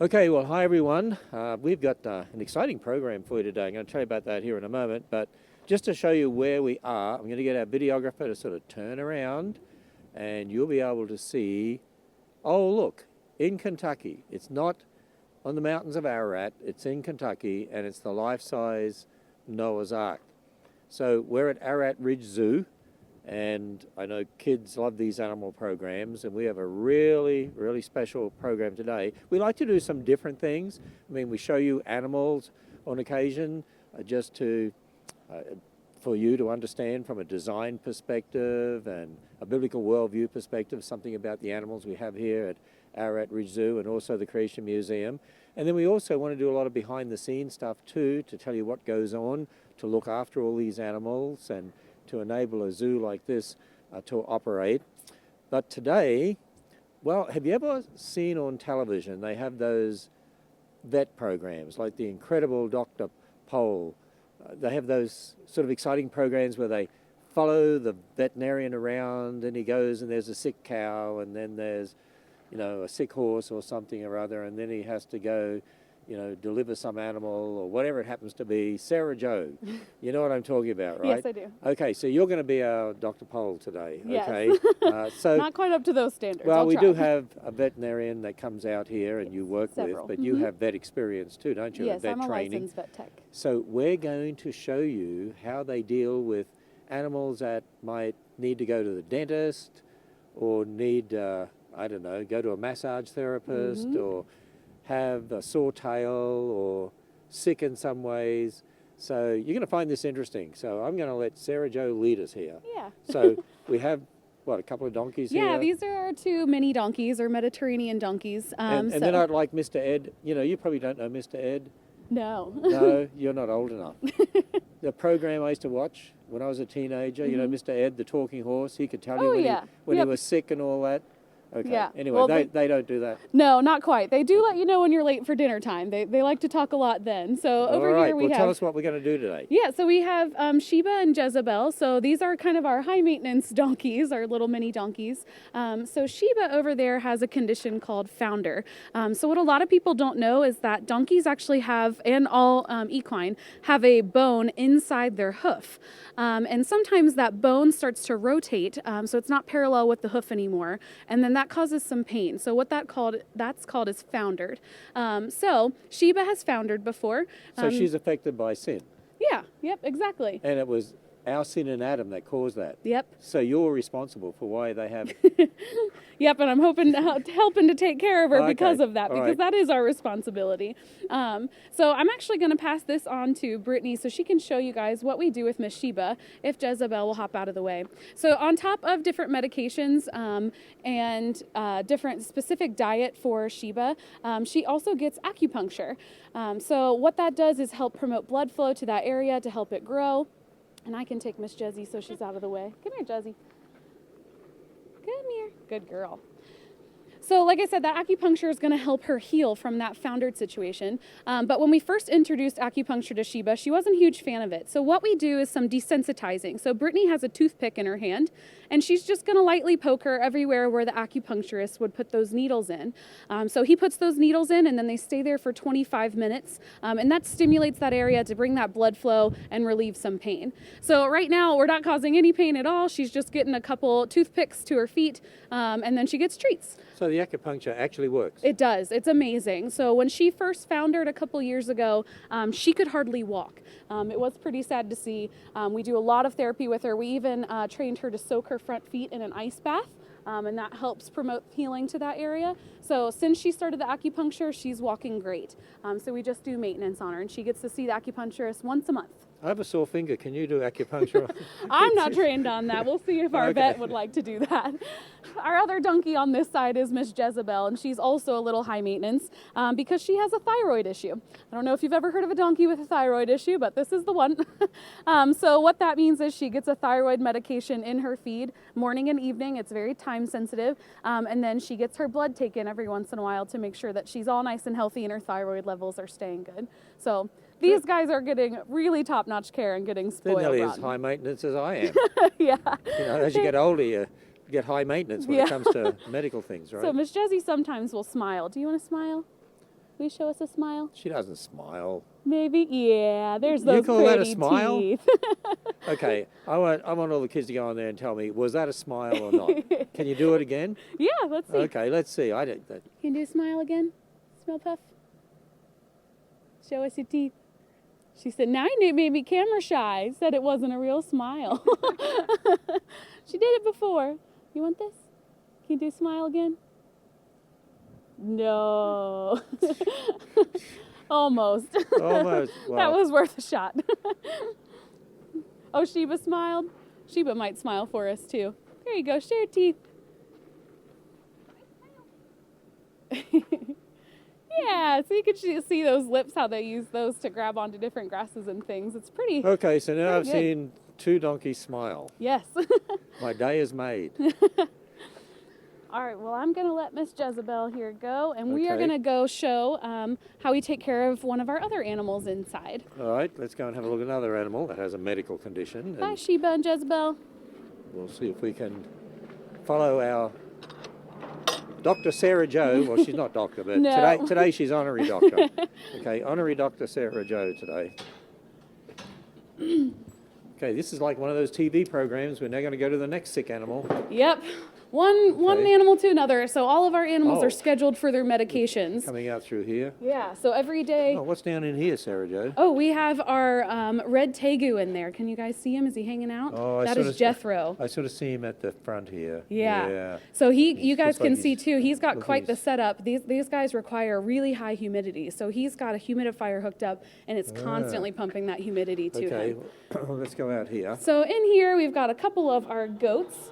Okay, well, hi everyone. We've got an exciting program for you today. I'm going to tell you about that here in a moment, but just to show you where we are, I'm going to get our videographer to sort of turn around and you'll be able to see, oh look, in Kentucky. It's not on the mountains of Ararat, it's in Kentucky, and it's the life-size Noah's Ark. So we're at Ararat Ridge Zoo, and I know kids love these animal programs, and we have a really, really special program today. We like to do some different things. I mean, we show you animals on occasion just to, for you to understand from a design perspective and a biblical worldview perspective, something about the animals we have here at Ararat Ridge Zoo and also the Creation Museum. And then we also want to do a lot of behind the scenes stuff too, to tell you what goes on, to look after all these animals and to enable a zoo like this to operate. But today, well, have you ever seen on television, they have those vet programs like the incredible Dr. Pole. They have those sort of exciting programs where they follow the veterinarian around and he goes and there's a sick cow and then there's, you know, a sick horse or something or other, and then he has to go, you know, deliver some animal or whatever it happens to be. Sarah Joe, you know what I'm talking about, right? Yes, I do. Okay, so you're going to be our Dr. Pole today, Yes. okay? So not quite up to those standards. well, I'll we try. do have a veterinarian that comes out here and you work Several. with, but you have vet experience too, don't you? Yes, Vet I'm a training. licensed vet tech. So we're going to show you how they deal with animals that might need to go to the dentist or need, I don't know, go to a massage therapist or have a sore tail or sick in some ways. So you're going to find this interesting. So I'm going to let Sarah Joe lead us here. Yeah. So we have, what, a couple of donkeys here? Yeah, these are our two mini donkeys, or Mediterranean donkeys. And then I'd like Mr. Ed. You know, you probably don't know Mr. Ed. No. No, you're not old enough. The program I used to watch when I was a teenager, you know, Mr. Ed, the talking horse, he could tell you when he was sick and all that. Okay. Yeah. Anyway, Well, they don't do that. No, not quite. They do let you know when you're late for dinner time. They like to talk a lot then. So over here we have... tell us what we're going to do today. Yeah, so we have Sheba and Jezebel. So these are kind of our high maintenance donkeys, our little mini donkeys. So Sheba over there has a condition called founder. So what a lot of people don't know is that donkeys actually have, and all equine, have a bone inside their hoof. And sometimes that bone starts to rotate, so it's not parallel with the hoof anymore. And then that causes some pain. So what that's called is foundered. So Sheba has foundered before. So she's affected by sin. Yeah, yep, exactly. And it was our sin in Adam that caused that. Yep. So you're responsible for why they have... Yep, and I'm hoping helping to take care of her because of that, All because right. that is our responsibility. So I'm actually going to pass this on to Brittany so she can show you guys what we do with Miss Sheba if Jezebel will hop out of the way. So on top of different medications and different specific diet for Sheba, she also gets acupuncture. So what that does is help promote blood flow to that area to help it grow. And I can take Miss Jezzy so she's out of the way. Come here, Jezzy. Come here. Good girl. So like I said, that acupuncture is going to help her heal from that foundered situation. But when we first introduced acupuncture to Sheba, she wasn't a huge fan of it. So what we do is some desensitizing. So Brittany has a toothpick in her hand, and she's just going to lightly poke her everywhere where the acupuncturist would put those needles in. So he puts those needles in, and then they stay there for 25 minutes. And that stimulates that area to bring that blood flow and relieve some pain. So right now, we're not causing any pain at all. She's just getting a couple toothpicks to her feet, and then she gets treats. So the acupuncture actually works. It does. It's amazing. So when she first foundered a couple years ago, she could hardly walk. It was pretty sad to see. We do a lot of therapy with her. We even trained her to soak her front feet in an ice bath, and that helps promote healing to that area. So since she started the acupuncture, she's walking great. So we just do maintenance on her, and she gets to see the acupuncturist once a month. I have a sore finger. Can you do acupuncture? I'm not trained on that. We'll see if our vet would like to do that. Our other donkey on this side is Miss Jezebel, and she's also a little high maintenance because she has a thyroid issue. I don't know if you've ever heard of a donkey with a thyroid issue, but this is the one. So what that means is she gets a thyroid medication in her feed morning and evening. It's very time sensitive. And then she gets her blood taken every once in a while to make sure that she's all nice and healthy and her thyroid levels are staying good. So these guys are getting really top-notch care and getting spoiled. They're nearly rotten. as high maintenance as I am. Yeah. You know, as you get older, you get high maintenance when it comes to medical things, right? So Miss Jessie sometimes will smile. Do you want to smile? Will you show us a smile? She doesn't smile. Maybe. Yeah, there's those You call that a pretty smile? teeth. Okay, I want all the kids to go on there and tell me, was that a smile or not? Can you do it again? Yeah, let's see. Okay, let's see. I don't. Can you do a smile again? Smile puff. Show us your teeth. She said, now you made me camera shy. Said it wasn't a real smile. She did it before. You want this? Can you do a smile again? No. Almost. Almost. Well, That was worth a shot. Oh, Sheba smiled. Sheba might smile for us too. There you go. Share your teeth. Yeah, so you can see those lips, how they use those to grab onto different grasses and things. It's pretty. okay, so now I've good. seen 2 donkeys smile. Yes. My day is made. All right, well, I'm going to let Miss Jezebel here go, and we are Okay. going to go show how we take care of one of our other animals inside. All right, let's go and have a look at another animal that has a medical condition. Bye, And Sheba and Jezebel. we'll see if we can follow our Dr. Sarah Jo. Well, she's not doctor, but No. today she's honorary doctor. Okay, honorary Dr. Sarah Jo today. Okay, this is like one of those TV programs. We're now going to go to the next sick animal. Yep. One Okay. animal to another. So all of our animals Oh. are scheduled for their medications. Coming out through here. Yeah, so every day. Oh, what's down in here, Sarah Jo? Oh, we have our red tegu in there. Can you guys see him? Is he hanging out? Oh, I That sorta is Jethro. I sort of see him at the front here. Yeah. So you guys looks like can see he's too, he's got looking quite the he's- setup. These guys require really high humidity. So he's got a humidifier hooked up and it's constantly pumping that humidity to Okay, him. let's go out here. So in here we've got a couple of our goats.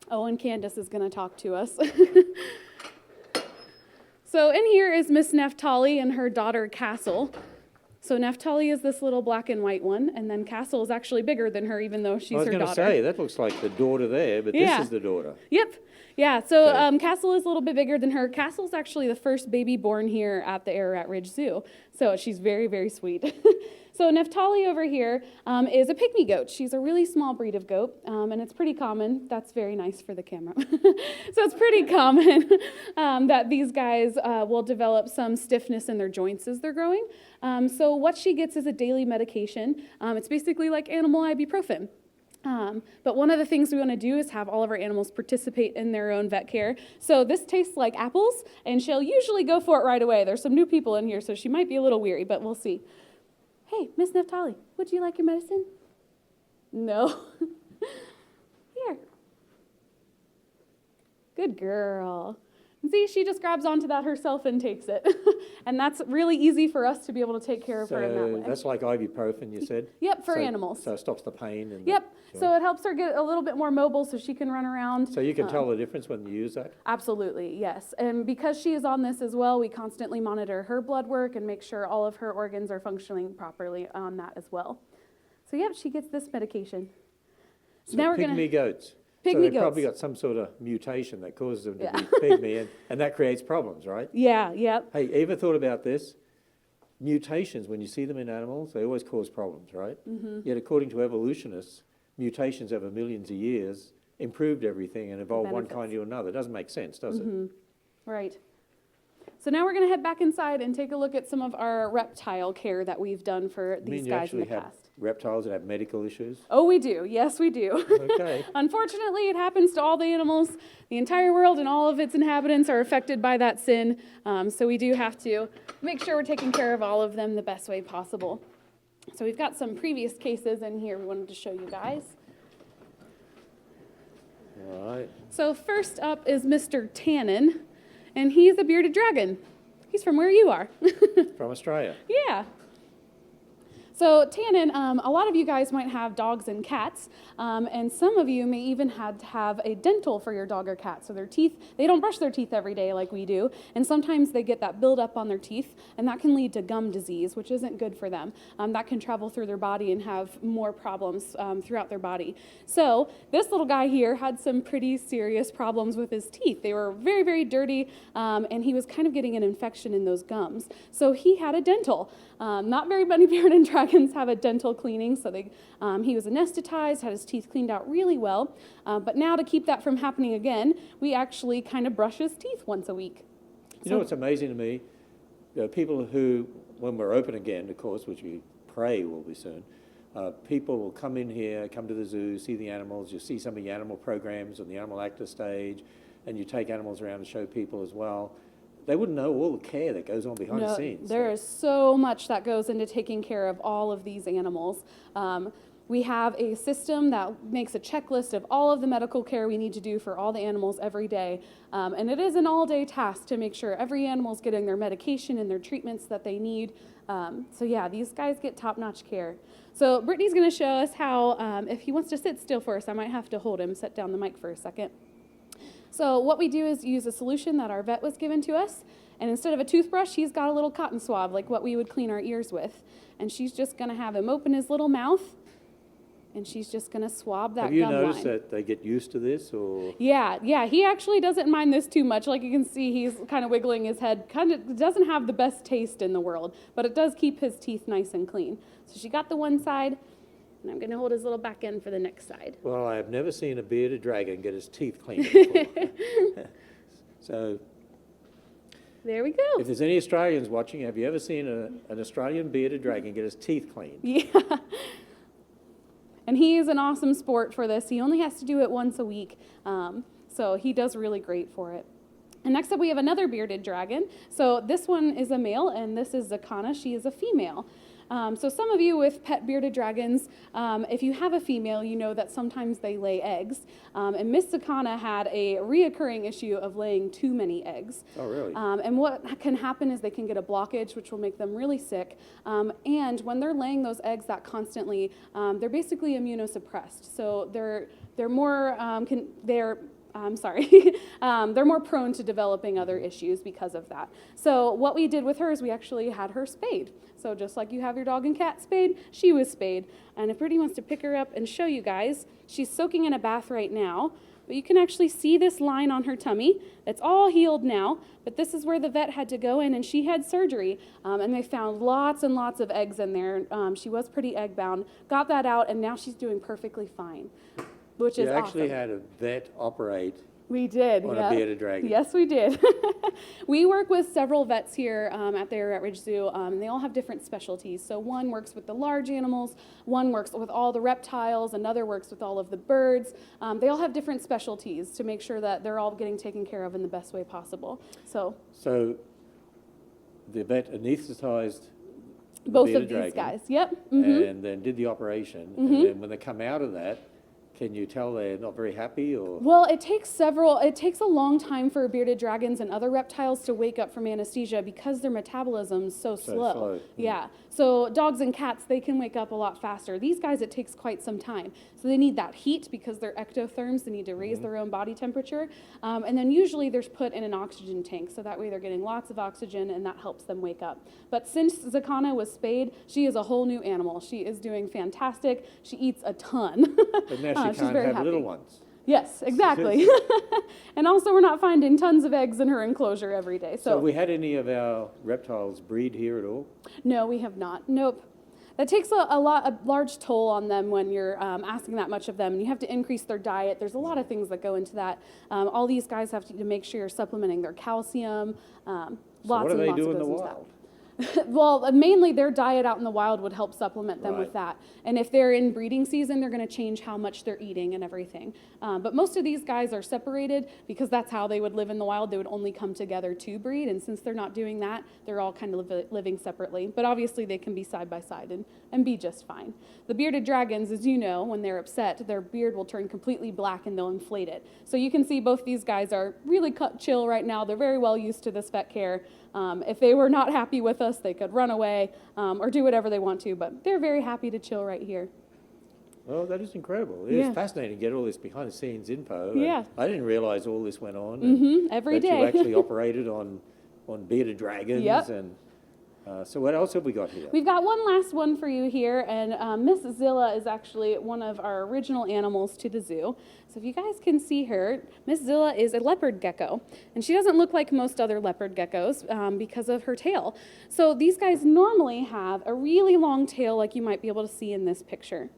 Oh, and Candace is going to talk to us. So in here is Miss Neftali and her daughter Castle. So Neftali is this little black and white one, and then Castle is actually bigger than her, even though she's I was her going to daughter. say, that looks like the daughter there, but Yeah. this is the daughter. Yep. Yeah, so Okay. Castle is a little bit bigger than her. Castle's actually the first baby born here at the Ararat Ridge Zoo. So she's very, very sweet. So Neftali over here is a pygmy goat. She's a really small breed of goat, and it's pretty common. That's very nice for the camera. So it's pretty common that these guys will develop some stiffness in their joints as they're growing. So what she gets is a daily medication. It's basically like animal ibuprofen. But one of the things we want to do is have all of our animals participate in their own vet care. So this tastes like apples, and she'll usually go for it right away. There's some new people in here, so she might be a little weary, but we'll see. Hey, Miss Neftali, would you like your medicine? No. Here. Good girl. And see, she just grabs onto that herself and takes it. And that's really easy for us to be able to take care of her in that So way. that's like ibuprofen, you said? Yep, for So- animals. So it stops the pain. And Yep. the So it helps her get a little bit more mobile so she can run around. So you can tell the difference when you use that? Absolutely, yes. And because she is on this as well, we constantly monitor her blood work and make sure all of her organs are functioning properly on that as well. So yep, she gets this medication. So now we're pygmy gonna goats. Pygmy so they've goats. probably got some sort of mutation that causes them to Yeah. be pygmy, and that creates problems, right? Yeah, yep. Hey, ever thought about this? Mutations, when you see them in animals, they always cause problems, right? Mm-hmm. Yet according to evolutionists, mutations over millions of years improved everything and evolved one Benefits. kind to another. It doesn't make sense, does it? Right. So now we're going to head back inside and take a look at some of our reptile care that we've done for You these mean you guys in the actually have past. reptiles that have medical issues? Oh, we do. Yes, we do. Okay. Unfortunately, it happens to all the animals. The entire world and all of its inhabitants are affected by that sin. So we do have to make sure we're taking care of all of them the best way possible. So we've got some previous cases in here we wanted to show you guys. All right. So first up is Mr. Tannin, and he's a bearded dragon. He's from where you are. From Australia. Yeah. So Tannin, a lot of you guys might have dogs and cats, and some of you may even have a dental for your dog or cat. So their teeth, they don't brush their teeth every day like we do, and sometimes they get that buildup on their teeth, and that can lead to gum disease, which isn't good for them. That can travel through their body and have more problems throughout their body. So this little guy here had some pretty serious problems with his teeth. They were very, very dirty, and he was kind of getting an infection in those gums. So he had a dental. Not very many bearded dragons have a dental cleaning, so he was anesthetized, had his teeth cleaned out really well. But now to keep that from happening again, we actually kind of brush his teeth once a week. You know what's amazing to me? people who, when we're open again, of course, which we pray will be soon, people will come in here, come to the zoo, see the animals. You see some of the animal programs on the animal actor stage, and you take animals around and show people as well. They wouldn't know all the care that goes on behind the scenes. There is so much that goes into taking care of all of these animals. We have a system that makes a checklist of all of the medical care we need to do for all the animals every day. And it is an all-day task to make sure every animal is getting their medication and their treatments that they need. So yeah, these guys get top-notch care. So Brittany's going to show us how, if he wants to sit still for us, I might have to hold him, set down the mic for a second. So what we do is use a solution that our vet was given to us, and instead of a toothbrush, he's got a little cotton swab, like what we would clean our ears with. And she's just going to have him open his little mouth, and she's just going to swab that gum line. Have you noticed that they get used to this, or? Yeah, he actually doesn't mind this too much. Like you can see, he's kind of wiggling his head. Kind of doesn't have the best taste in the world, but it does keep his teeth nice and clean. So she got the one side, and I'm going to hold his little back end for the next side. Well, I have never seen a bearded dragon get his teeth cleaned before. So, there we go. If there's any Australians watching, have you ever seen an Australian bearded dragon get his teeth cleaned? Yeah. And he is an awesome sport for this. He only has to do it once a week, so he does really great for it. And next up we have another bearded dragon. So this one is a male, and this is Zakana. She is a female. So some of you with pet bearded dragons, if you have a female, you know that sometimes they lay eggs. And Miss Zakana had a reoccurring issue of laying too many eggs. Oh, really? And what can happen is they can get a blockage, which will make them really sick. And when they're laying those eggs that constantly, they're basically immunosuppressed. So they're more they're more prone to developing other issues because of that. So what we did with her is we actually had her spayed. So just like you have your dog and cat spayed, she was spayed. And if Brittany wants to pick her up and show you guys, she's soaking in a bath right now. But you can actually see this line on her tummy. It's all healed now, but this is where the vet had to go in, and she had surgery. And they found lots and lots of eggs in there. She was pretty egg bound. Got that out, and now she's doing perfectly fine, which is awesome. You actually had a vet operate. We did, on a bearded dragon. Yes, we did. We work with several vets here at the Area Ridge Zoo, and they all have different specialties. So one works with the large animals, one works with all the reptiles, another works with all of the birds. They all have different specialties to make sure that they're all getting taken care of in the best way possible. So the vet anesthetized both of these guys. Yep. Mm-hmm. And then did the operation. Mm-hmm. And then when they come out of that, can you tell they're not very happy, or? Well, it takes a long time for bearded dragons and other reptiles to wake up from anesthesia because their metabolism's so slow. Yeah. So dogs and cats, they can wake up a lot faster. These guys, it takes quite some time. So they need that heat because they're ectotherms. They need to raise their own body temperature. And then usually they're put in an oxygen tank. So that way they're getting lots of oxygen, and that helps them wake up. But since Zakana was spayed, she is a whole new animal. She is doing fantastic. She eats a ton. But now she can't have little ones. Yes, exactly. And also we're not finding tons of eggs in her enclosure every day. So have we had any of our reptiles breed here at all? No, we have not. Nope. That takes a large toll on them when you're asking that much of them. And you have to increase their diet. There's a lot of things that go into that. All these guys have to make sure you're supplementing their calcium. So what do they do in the wild? Well, mainly their diet out in the wild would help supplement them with that. And if they're in breeding season, they're going to change how much they're eating and everything. But most of these guys are separated because that's how they would live in the wild. They would only come together to breed. And since they're not doing that, they're all kind of living separately. But obviously they can be side by side and be just fine. The bearded dragons, as you know, when they're upset, their beard will turn completely black and they'll inflate it. So you can see both these guys are really chill right now. They're very well used to this vet care. If they were not happy with us, they could run away or do whatever they want to, but they're very happy to chill right here. Oh, that is incredible. It is fascinating to get all this behind-the-scenes info. Yeah. I didn't realize all this went on. Every day. That you actually operated on bearded dragons. Yep. And so what else have we got here? We've got one last one for you here, and Miss Zilla is actually one of our original animals to the zoo. So if you guys can see her, Miss Zilla is a leopard gecko, and she doesn't look like most other leopard geckos because of her tail. So these guys normally have a really long tail like you might be able to see in this picture.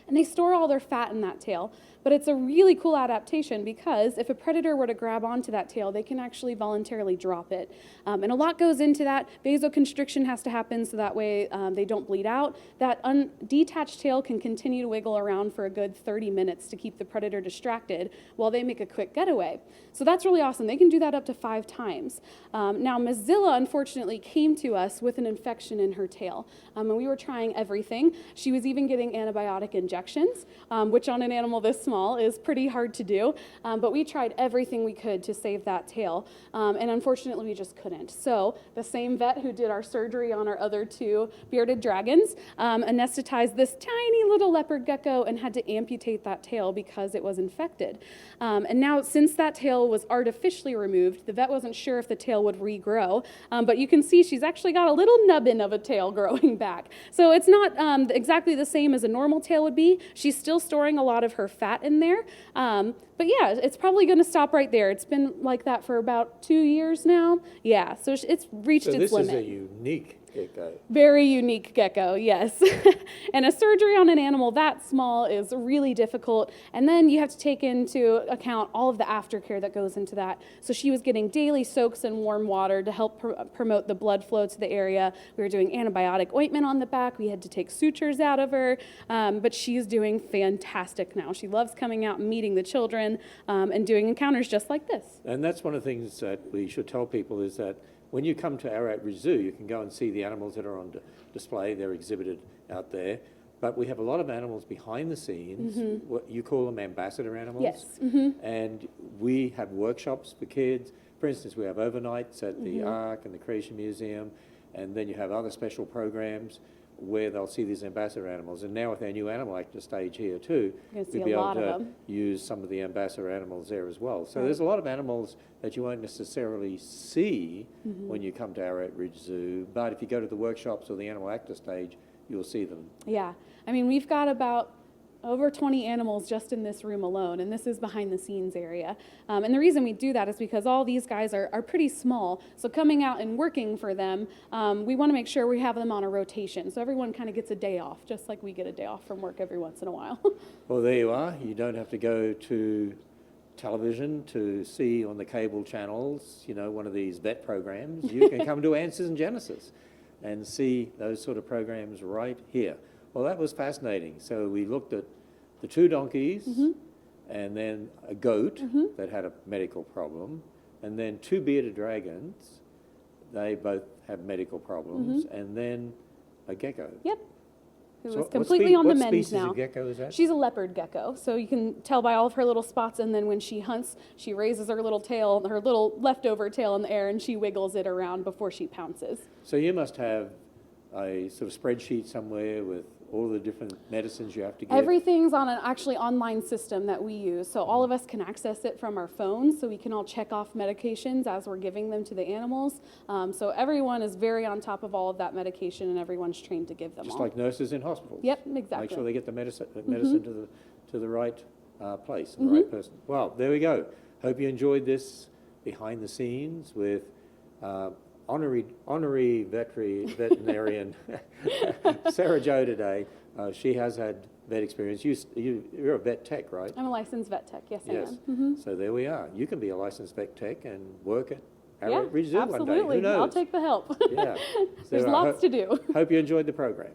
And they store all their fat in that tail. But it's a really cool adaptation because if a predator were to grab onto that tail, they can actually voluntarily drop it. And a lot goes into that. Vasoconstriction has to happen so that way they don't bleed out. That detached tail can continue to wiggle around for a good 30 minutes to keep the predator distracted while they make a quick getaway. So that's really awesome. They can do that up to 5 times. Now, Mozilla, unfortunately, came to us with an infection in her tail. And we were trying everything. She was even getting antibiotic injections, which on an animal this small is pretty hard to do. But we tried everything we could to save that tail. And unfortunately, we just couldn't. So the same vet who did our surgery on our other 2 bearded dragons anesthetized this tiny little leopard gecko and had to amputate that tail because it was infected. And now, since that tail was artificially removed, the vet wasn't sure if the tail would regrow. But you can see she's actually got a little nubbin of a tail growing back. So it's not exactly the same as a normal tail would be. She's still storing a lot of her fat in there. But yeah, it's probably going to stop right there. It's been like that for about 2 years now. Yeah, so it's reached its limit. So this is a unique gecko. Very unique gecko, yes. And a surgery on an animal that small is really difficult. And then you have to take into account all of the aftercare that goes into that. So she was getting daily soaks in warm water to help promote the blood flow to the area. We were doing antibiotic ointment on the back. We had to take sutures out of her. But she's doing fantastic now. She loves coming out and meeting the children and doing encounters just like this. And that's one of the things that we should tell people is that when you come to Ararat Ridge Zoo, you can go and see the animals that are on display. They're exhibited out there. But we have a lot of animals behind the scenes. What you call them ambassador animals. Yes. And we have workshops for kids. For instance, we have overnights at the Ark and the Creation Museum. And then you have other special programs where they'll see these ambassador animals. And now with our new animal actor stage here too, we'll be able to use some of the ambassador animals there as well. So there's a lot of animals that you won't necessarily see when you come to Ararat Ridge Zoo, but if you go to the workshops or the animal actor stage, you'll see them. Yeah, I mean, we've got about over 20 animals just in this room alone, and this is behind the scenes area. And the reason we do that is because all these guys are pretty small, so coming out and working for them, we want to make sure we have them on a rotation, so everyone kind of gets a day off, just like we get a day off from work every once in a while. Well, there you are. You don't have to go to television to see on the cable channels, you know, one of these vet programs. You can come to Answers in Genesis and see those sort of programs right here. Well, that was fascinating. So we looked at the 2 donkeys and then a goat that had a medical problem, and then 2 bearded dragons. They both have medical problems, and then a gecko. Yep. It So was completely on the mend now. What species of gecko is that? She's a leopard gecko, so you can tell by all of her little spots, and then when she hunts, she raises her little tail, her little leftover tail in the air, and she wiggles it around before she pounces. So you must have a sort of spreadsheet somewhere with all the different medicines you have to get? Everything's on an actually online system that we use, so all of us can access it from our phones, so we can all check off medications as we're giving them to the animals. So everyone is very on top of all of that medication, and everyone's trained to give them Just all. like nurses in hospitals. Yep, exactly. Make sure they get the medicine to the right place and the right person. Well, there we go. Hope you enjoyed this behind the scenes with honorary veterinarian Sarah Jo today. She has had vet experience. You're a vet tech, right? I'm a licensed vet tech, yes. I am. So there we are. You can be a licensed vet tech and work at Yeah, Ararat Ridge Zoo one day. absolutely. Who knows? I'll take the help. Yeah. There's lots to do. Hope you enjoyed the program.